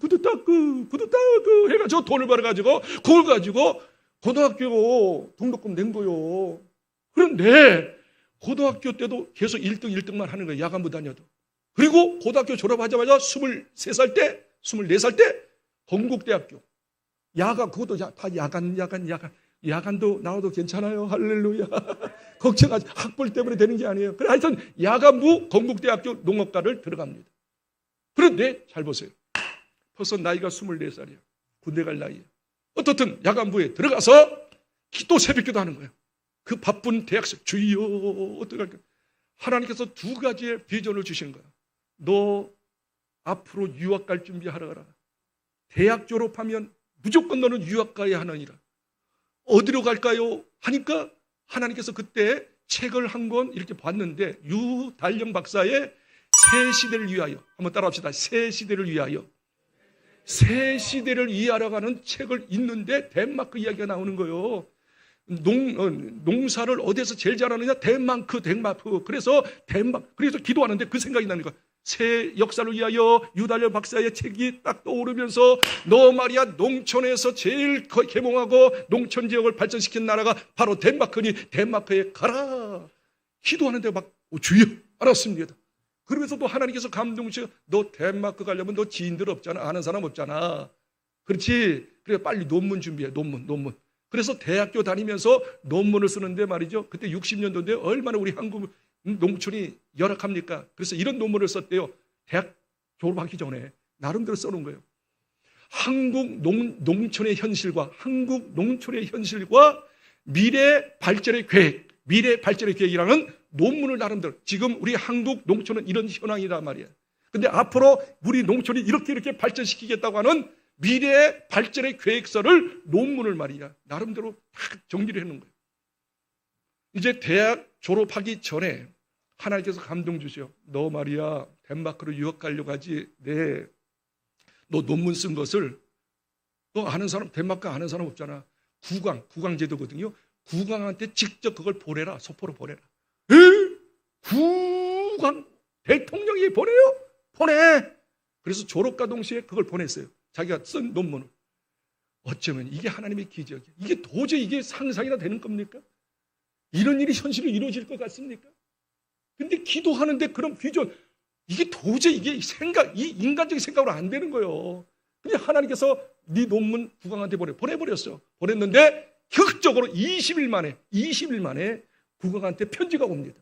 해가지고 돈을 벌어가지고 그걸 가지고 고등학교 등록금 낸 거요. 그런데 고등학교 때도 계속 1등만 하는 거예요. 야간부 다녀도. 그리고 고등학교 졸업하자마자 23살 때, 24살 때 건국대학교. 그것도 다 야간도 나와도 괜찮아요. 할렐루야. 걱정하지. 학벌 때문에 되는 게 아니에요. 그래, 하여튼 야간부 건국대학교 농업과를 들어갑니다. 그런데 잘 보세요. 벌써 나이가 24살이야. 군대 갈 나이야. 어떻든 야간부에 들어가서 또 새벽기도 하는 거예요. 그 바쁜 대학생, 주여, 어떡할까. 하나님께서 두 가지의 비전을 주신 거야. 너 앞으로 유학 갈 준비하라 가라. 대학 졸업하면 무조건 너는 유학 가야 하느니라. 어디로 갈까요? 하니까 하나님께서 그때 책을 한 권 이렇게 봤는데 유달령 박사의 새 시대를 위하여, 한번 따라합시다. 새 시대를 위하여. 새 시대를 이해하러 가는 책을 읽는데 덴마크 이야기가 나오는 거예요. 농사를 어디서 제일 잘하느냐? 덴마크. 그래서 기도하는데 그 생각이 나는 거야. 새 역사를 위하여 유달령 박사의 책이 딱 떠오르면서 너 말이야 농촌에서 제일 개몽하고 농촌 지역을 발전시킨 나라가 바로 덴마크니 덴마크에 가라. 기도하는데 주여, 알았습니다. 그러면서 또 하나님께서 감동 주시고 너 덴마크 가려면 너 지인들 없잖아. 아는 사람 없잖아. 그렇지. 그래 빨리 논문 준비해. 논문. 그래서 대학교 다니면서 논문을 쓰는데 말이죠. 그때 60년도인데 얼마나 우리 한국 농촌이 열악합니까? 그래서 이런 논문을 썼대요. 대학 졸업하기 전에 나름대로 써놓은 거예요. 한국 농촌의 현실과 한국 농촌의 현실과 미래 발전의 계획이라는 논문을 나름대로 지금 우리 한국 농촌은 이런 현황이란 말이에요. 근데 앞으로 우리 농촌이 이렇게 발전시키겠다고 하는 미래 발전의 계획서를 논문을 말이야 나름대로 다 정리를 해놓은 거예요. 이제 대학 졸업하기 전에 하나님께서 감동 주셔. 너 말이야 덴마크로 유학 가려고 하지. 네. 너 논문 쓴 것을 너 아는 사람 덴마크 아는 사람 없잖아. 국왕 제도거든요. 국왕한테 직접 그걸 보내라. 소포로 보내라. 에? 국왕 대통령이 보내요? 보내. 그래서 졸업과 동시에 그걸 보냈어요. 자기가 쓴 논문을. 어쩌면 이게 하나님의 기적이에요. 이게 도저히 이게 상상이나 되는 겁니까? 이런 일이 현실로 이루어질 것 같습니까? 근데 기도하는데 그런 비전, 이게 도저히 이게 이 인간적인 생각으로 안 되는 거예요. 근데 하나님께서 네 논문 국왕한테 보내버렸어. 보냈는데 격적으로 20일 만에 국왕한테 편지가 옵니다.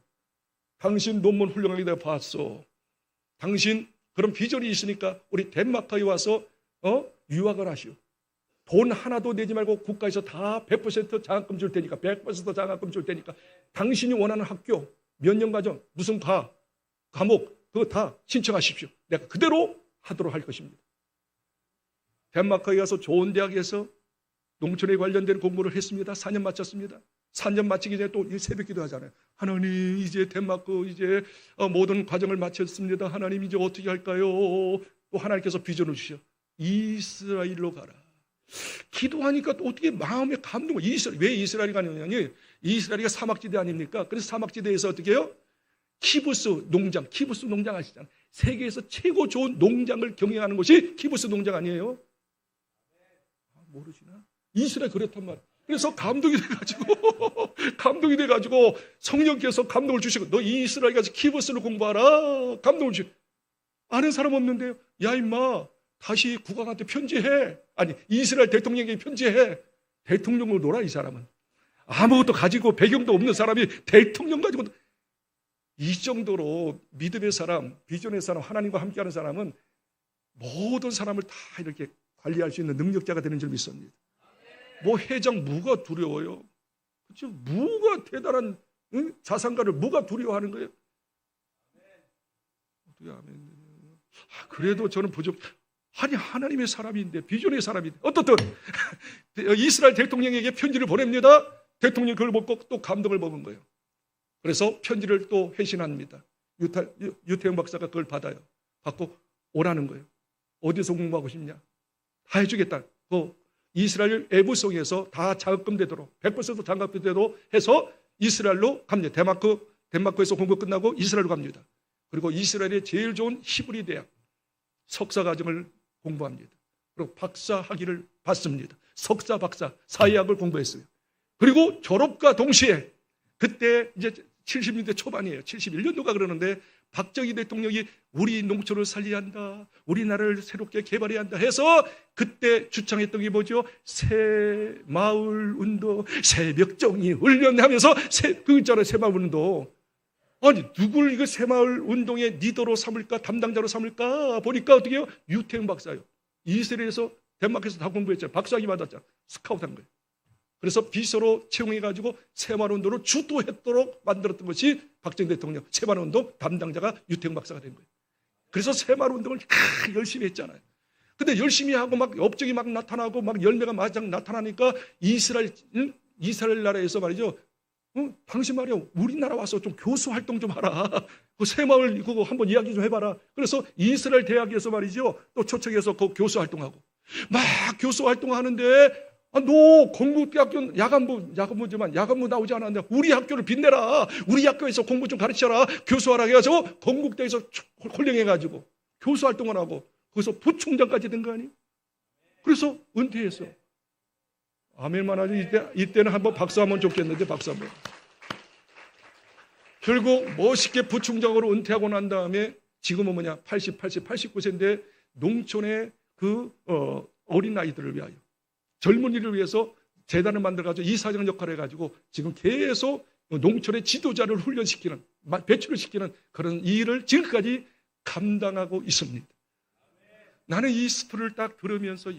당신 논문 훌륭하게 내가 봤어. 당신 그런 비전이 있으니까 우리 덴마크에 와서 유학을 하시오. 돈 하나도 내지 말고 국가에서 다 100% 장학금 줄 테니까 100% 장학금 줄 테니까 당신이 원하는 학교 몇 년 과정 무슨 과목 그거 다 신청하십시오. 내가 그대로 하도록 할 것입니다. 덴마크에 가서 좋은 대학에서 농촌에 관련된 공부를 했습니다. 4년 마쳤습니다. 4년 마치기 전에 또 새벽 기도하잖아요. 하나님 이제 덴마크 이제 모든 과정을 마쳤습니다. 하나님 이제 어떻게 할까요? 또 하나님께서 비전을 주셔. 이스라엘로 가라. 기도하니까 또 어떻게 마음에 감동을. 왜 이스라엘이 가느냐니 이스라엘이 사막지대 아닙니까? 그래서 사막지대에서 어떻게 해요? 키부스 농장 아시잖아요. 세계에서 최고 좋은 농장을 경영하는 곳이 키부스 농장 아니에요? 모르시나? 이스라엘 그렇단 말이에요. 그래서 감동이 돼가지고 성령께서 감동을 주시고 너 이스라엘 가서 키부스를 공부하라. 감동을 주시고 아는 사람 없는데요. 야 임마 다시 국왕한테 편지해. 아니 이스라엘 대통령에게 편지해. 대통령으로 놀아. 이 사람은 아무것도 가지고 배경도 없는 사람이 대통령 가지고. 이 정도로 믿음의 사람, 비전의 사람, 하나님과 함께하는 사람은 모든 사람을 다 이렇게 관리할 수 있는 능력자가 되는 줄 믿습니다. 뭐 회장 뭐가 두려워요? 그렇죠? 뭐가 대단한 자산가를 뭐가 두려워하는 거예요? 어떻게 하면 그래도 저는 부족. 아니 하나님의 사람인데 비전의 사람인데 어떻든 이스라엘 대통령에게 편지를 보냅니다. 대통령이 그걸 보고 또 감동을 먹은 거예요. 그래서 편지를 또 회신합니다. 유태영 박사가 그걸 받아요. 받고 오라는 거예요. 어디서 공부하고 싶냐? 다 해주겠다. 그 이스라엘 에부성에서 다 장학금 되도록 100% 장학금 되도록 해서 이스라엘로 갑니다. 덴마크에서 공부 끝나고 이스라엘로 갑니다. 그리고 이스라엘의 제일 좋은 히브리 대학 석사 과정을 공부합니다. 그리고 박사 학위를 받습니다. 석사, 박사, 사회학을 공부했어요. 그리고 졸업과 동시에 그때 이제 70년대 초반이에요. 71년도가 그러는데 박정희 대통령이 우리 농촌을 살려야 한다. 우리나라를 새롭게 개발해야 한다 해서 그때 주창했던 게 뭐죠? 새마을 운동, 새벽정의 훈련하면서 새마을 운동. 아니 누굴 이거 새마을 운동의 리더로 삼을까 담당자로 삼을까 보니까 어떻게 해요? 유태영 박사요. 이스라엘에서 덴마크에서 다 공부했잖아요. 박사학위 받았잖아요. 스카우트한 거예요. 그래서 비서로 채용해가지고 새마을 운동을 주도했도록 만들었던 것이 박정희 대통령 새마을 운동 담당자가 유태영 박사가 된 거예요. 그래서 새마을 운동을 열심히 했잖아요. 근데 열심히 하고 막 업적이 막 나타나고 막 열매가 마장 나타나니까 이스라엘 나라에서 말이죠. 당신 말이야 우리나라 와서 좀 교수 활동 좀 하라. 그 새마을 그거 한번 이야기 좀 해봐라. 그래서 이스라엘 대학에서 말이죠. 또 초청해서 그 교수 활동하고 막 교수 활동하는데 너 건국대학교 야간부 나오지 않았는데 우리 학교를 빛내라. 우리 학교에서 공부 좀 가르쳐라. 교수하라 해가지고 건국대에서 홀령해가지고 교수 활동을 하고 거기서 부총장까지 된 거 아니에요? 그래서 은퇴했어. 아멘만 하죠. 이때는 한번 박수 한번 줬겠는데 박수 한번. 결국 멋있게 부총장으로 은퇴하고 난 다음에 지금은 89세인데 농촌의 그 어린 아이들을 위하여 젊은이를 위해서 재단을 만들어가지고 이사장 역할을 해가지고 지금 계속 농촌의 지도자를 나는 이 스토리를 딱 들으면서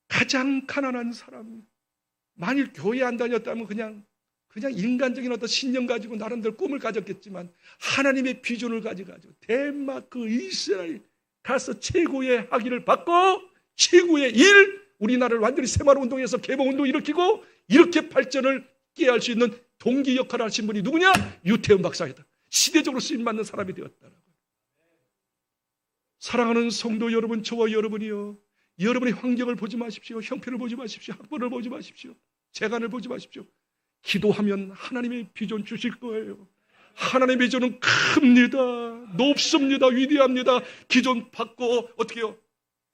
가장 가난한 사람, 만일 교회 안 다녔다면 그냥 인간적인 어떤 신념 가지고 나름대로 꿈을 가졌겠지만 하나님의 비전을 가지고 덴마크, 이스라엘 가서 최고의 학위를 받고 최고의 우리나라를 완전히 새마을운동에서 개봉운동 일으키고 이렇게 발전을 깨할 수 있는 동기 역할을 하신 분이 누구냐? 유태현 박사이다. 시대적으로 쓰임받는 사람이 되었다라고. 사랑하는 성도 여러분, 저와 여러분이요, 여러분의 환경을 보지 마십시오. 형편을 보지 마십시오. 학벌을 보지 마십시오. 재간을 보지 마십시오. 기도하면 하나님의 비전 주실 거예요. 하나님의 비전은 큽니다. 높습니다. 위대합니다. 기존 받고 어떻게 해요?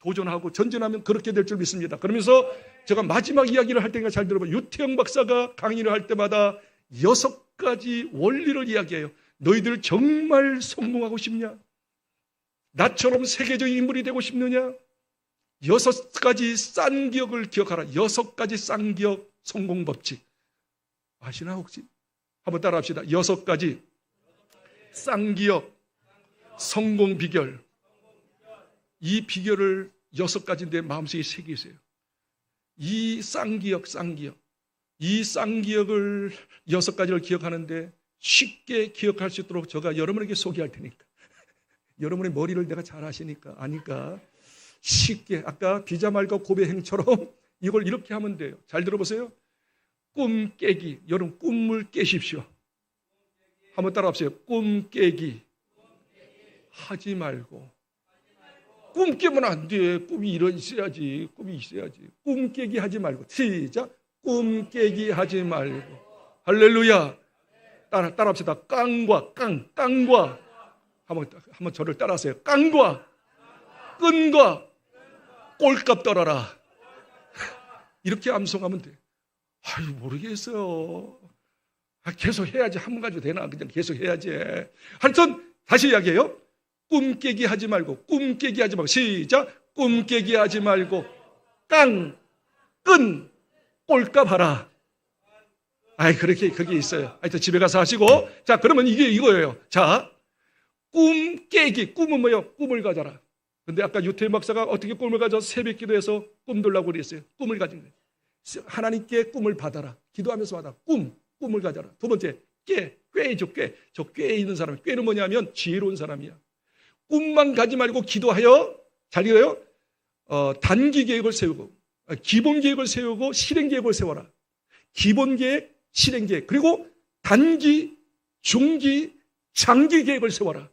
도전하고 전진하면 그렇게 될 줄 믿습니다. 그러면서 제가 마지막 이야기를 할 테니까 잘 들어봐요. 유태영 박사가 강의를 할 때마다 6가지 원리를 이야기해요. 너희들 정말 성공하고 싶냐? 나처럼 세계적인 인물이 되고 싶느냐? 6가지 쌍기역을 기억하라. 6가지 쌍기역 성공 법칙. 아시나 혹시? 한번 따라 합시다. 6가지 쌍기역 성공 비결. 이 비결을 6가지인데 마음속에 새기세요. 이 쌍기역. 이 쌍기역을 6가지를 기억하는데 쉽게 기억할 수 있도록 제가 여러분에게 소개할 테니까. 여러분의 머리를 내가 잘 아니까 쉽게 아까 비자말과 고배행처럼 이걸 이렇게 하면 돼요. 잘 들어보세요. 꿈 깨기. 여러분 꿈을 깨십시오. 한번 따라 합시다. 꿈 깨기. 하지 말고. 꿈 깨면 안 돼. 꿈이 있어야지. 꿈 깨기 하지 말고. 시작. 꿈 깨기 하지 말고. 할렐루야. 따라 합시다. 깡과. 한번 저를 따라하세요. 깡과 끈과 꼴값 떨어라. 이렇게 암송하면 돼. 아유, 모르겠어요. 계속 해야지. 한 번 가지고 되나? 그냥 계속 해야지. 하여튼 다시 이야기해요. 꿈 깨기 하지 말고. 시작. 꿈 깨기 하지 말고. 깡, 끈, 꼴값 하라. 그게 있어요. 하여튼 집에 가서 하시고. 자, 그러면 이게 이거예요. 자, 꿈 깨기. 꿈은 뭐예요? 꿈을 가져라. 근데 아까 유태현 박사가 어떻게 꿈을 가져서 새벽 기도해서 꿈들라고 그랬어요. 꿈을 가진 거예요. 하나님께 꿈을 받아라. 기도하면서 받아. 꿈을 가져라. 두 번째, 꾀이죠, 꾀. 저 꾀에 있는 사람. 꾀는 뭐냐면 지혜로운 사람이야. 꿈만 가지 말고 기도하여, 잘 읽어요. 단기 계획을 세우고, 기본 계획을 세우고 실행 계획을 세워라. 기본 계획, 실행 계획. 그리고 단기, 중기, 장기 계획을 세워라.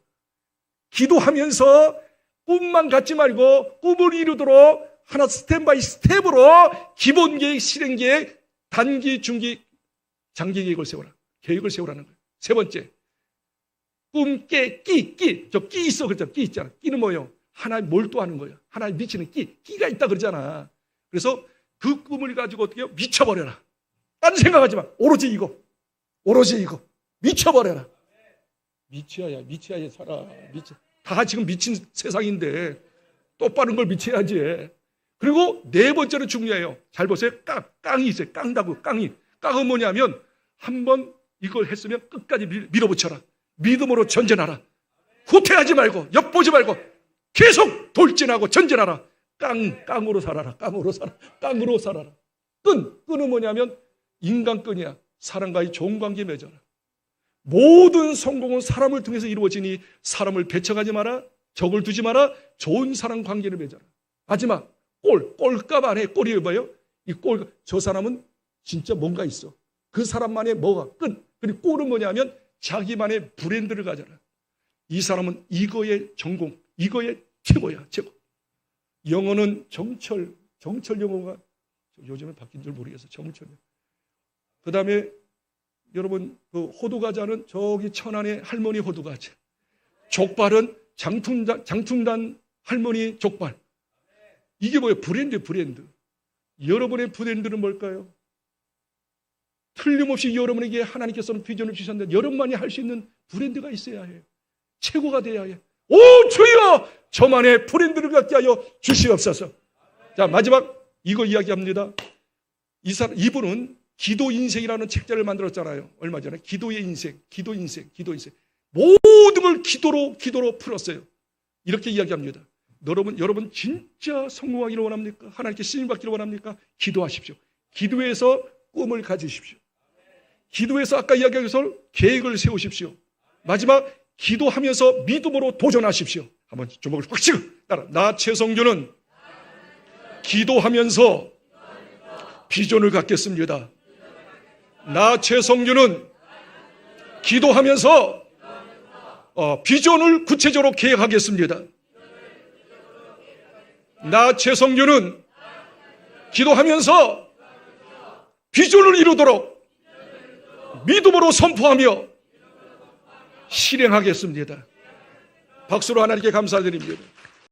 기도하면서 꿈만 갖지 말고 꿈을 이루도록 하나 스텝 바이 스텝으로 기본 계획, 실행 계획, 단기, 중기, 장기 계획을 세워라. 계획을 세우라는 거예요. 세 번째, 꿈 깨, 저 끼 있어. 그렇잖아. 끼 있잖아. 끼는 뭐예요? 하나에 몰두하는 거예요. 하나에 미치는 끼가 있다 그러잖아. 그래서 그 꿈을 가지고 어떻게 해요? 미쳐버려라. 딴 생각하지 마. 오로지 이거. 미쳐버려라. 미쳐야 살아. 다 지금 미친 세상인데 똑바른 걸 미쳐야지. 그리고 네 번째는 중요해요. 잘 보세요. 깡이 있어요. 깡은 뭐냐면 한번 이걸 했으면 끝까지 밀어붙여라. 믿음으로 전진하라. 후퇴하지 말고 엿보지 말고 계속 돌진하고 전진하라. 깡으로 살아라. 깡으로 살아라. 끈은 뭐냐면 인간끈이야. 사람과의 좋은 관계 맺어라. 모든 성공은 사람을 통해서 이루어지니 사람을 배척하지 마라. 적을 두지 마라. 좋은 사람 관계를 맺어라. 마지막 꼴값 안에 꼴이 뭐예요? 저 사람은 진짜 뭔가 있어. 그 사람만의 뭐가 그리고 꼴은 뭐냐면 자기만의 브랜드를 가져라. 이 사람은 이거의 전공, 이거의 최고야, 최고. 영어는 정철 영어가 요즘에 바뀐 줄 모르겠어. 정철. 그 다음에 여러분 그 호두과자는 저기 천안의 할머니 호두과자. 족발은 장충단 할머니 족발. 이게 뭐예요? 브랜드. 여러분의 브랜드는 뭘까요? 틀림없이 여러분에게 하나님께서는 비전을 주셨는데 여러분만이 할 수 있는 브랜드가 있어야 해요. 최고가 돼야 해요. 오 주여! 저만의 브랜드를 갖게 하여 주시옵소서. 자, 마지막 이거 이야기합니다. 이분은 기도 인생이라는 책자를 만들었잖아요. 얼마 전에 기도의 인생. 모든 걸 기도로 풀었어요. 이렇게 이야기합니다. 여러분 진짜 성공하기를 원합니까? 하나님께 쓰임받기를 원합니까? 기도하십시오. 기도해서 꿈을 가지십시오. 기도해서 아까 이야기한 것을 계획을 세우십시오. 마지막 기도하면서 믿음으로 도전하십시오. 한번 주먹을 확 치고 따라. 나 최성규는 기도하면서 비전을 갖겠습니다. 나 최성규는 기도하면서 비전을 구체적으로 계획하겠습니다. 나 최성규는 기도하면서 비전을 이루도록 믿음으로 선포하며 실행하겠습니다. 박수로 하나님께 감사드립니다.